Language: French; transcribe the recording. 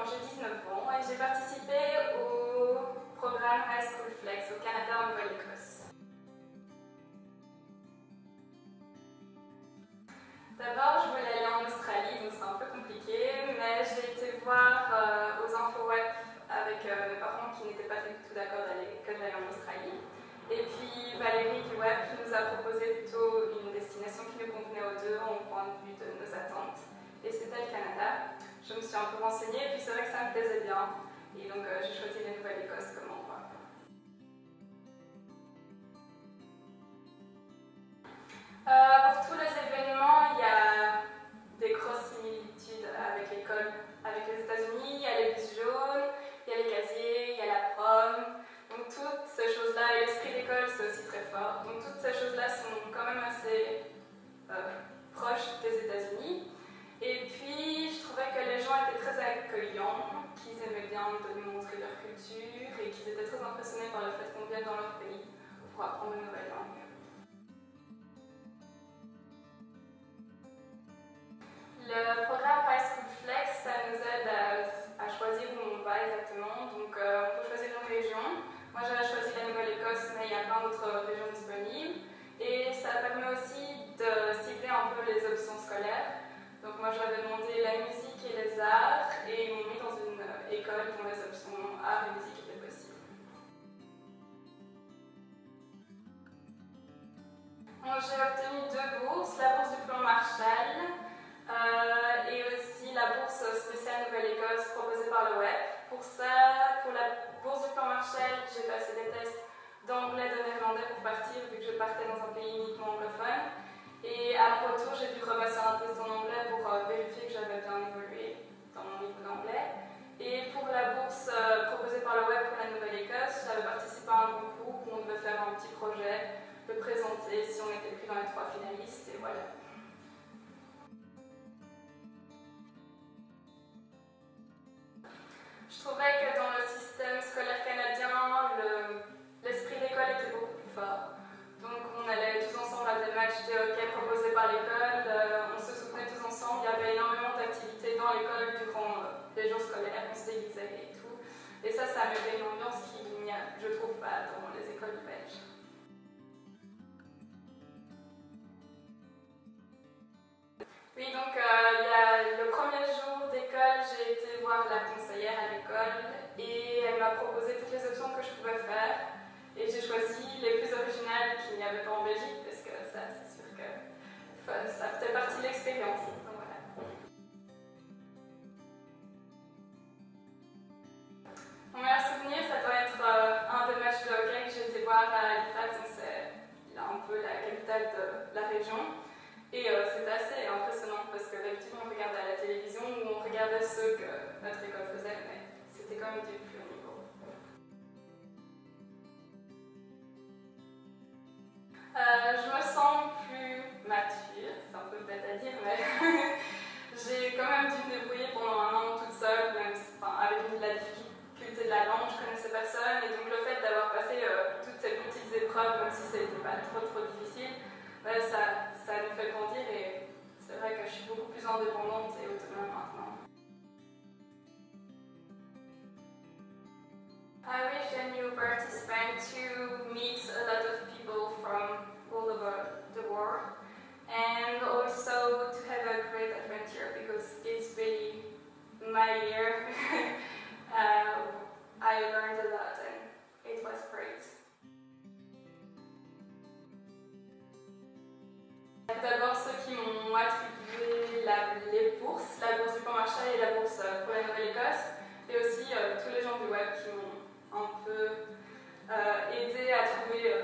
quand j'ai 19 ans et j'ai participé au programme High School Flex au Canada en Nouvelle-Écosse. D'abord, je voulais aller en Australie, donc c'est un peu compliqué, mais j'ai été voir aux infos web avec mes parents qui n'étaient pas du tout d'accord que j'aille en Australie. Et puis Valérie du web qui nous a proposé plutôt une destination qui nous convenait aux deux au point de vue de nos attentes. Et c'était le Canada. Je me suis un peu renseignée et puis c'est vrai que ça me plaisait bien. Et donc j'ai choisi la Nouvelle-Écosse comme endroit. Pour tous les événements, il y a des grosses similitudes avec l'école, avec les États-Unis. Il y a les bus jaunes, il y a les casiers, il y a la prom. Donc toutes ces choses-là, et l'esprit d'école c'est aussi très fort. Donc toutes ces choses-là sont quand même assez proches des États-Unis. Et puis je trouvais que les gens étaient très accueillants, qu'ils aimaient bien nous montrer leur culture et qu'ils étaient très impressionnés par le fait qu'on vienne dans leur pays pour apprendre une nouvelle langue. Le programme High School Flex, ça nous aide à choisir où on va exactement. Donc on peut choisir une région. Moi j'avais choisi la Nouvelle-Écosse, mais il y a plein d'autres régions disponibles. Et ça permet aussi de cibler un peu les options scolaires. Donc moi j'avais demandé la musique et les arts, et ils m'ont mis dans une école dont les options arts et musique étaient possibles. J'ai obtenu 2 bourses, la bourse du plan Marshall et aussi la bourse spéciale Nouvelle-Écosse proposée par le web. Pour ça, pour la bourse du plan Marshall, j'ai passé des tests d'anglais et de néerlandais pour partir, vu que je partais dans un pays uniquement anglophone. Et à mon retour, j'ai dû repasser un test en anglais pour vérifier que j'avais bien évolué dans mon niveau d'anglais. Et pour la bourse proposée par le web pour la Nouvelle-Écosse, j'avais participé à un concours où on devait faire un petit projet, le présenter si on était pris dans les 3 finalistes, et voilà. Je trouvais que dans le système scolaire canadien, l'esprit d'école était beaucoup plus fort. Donc on allait tous ensemble à des matchs de hockey proposés par l'école, on se soutenait tous ensemble, il y avait énormément d'activités dans l'école durant les jours scolaires, on se déguisait et tout. Et ça mettait une ambiance qu'il n'y a, je trouve, pas dans les écoles belges. Oui, donc il y a le premier jour d'école, j'ai été voir la conseillère à l'école et elle m'a proposé toutes les options que je pouvais faire. Et j'ai choisi les plus originales qu'il n'y avait pas en Belgique, parce que ça, c'est sûr que ça faisait partie de l'expérience. Donc voilà. Mon meilleur souvenir, ça doit être un des matchs de hockey que j'ai été voir à Halifax, donc c'est un peu la capitale de la région. Et c'était assez impressionnant parce que d'habitude on regardait à la télévision où on regardait ceux que notre école faisait, mais c'était quand même du plus haut niveau. Je me sens plus mature, c'est un peu bête à dire, mais j'ai quand même dû me débrouiller pendant un an toute seule, même avec la difficulté de la langue, je connaissais personne, et donc le fait d'avoir passé toutes ces petites épreuves, même si ce n'était pas trop difficile, ça nous fait grandir, et c'est vrai que je suis beaucoup plus indépendante et autonome maintenant. I wish the new participant to meet a lot of people from all over the world and also to have a great adventure because it's really my year. I learned a lot and it was great. D'abord ceux qui m'ont attribué les bourses, la bourse du plan Marshall et la bourse pour la Nouvelle-Écosse, et aussi tous les gens du web qui m'ont un peu aidé à trouver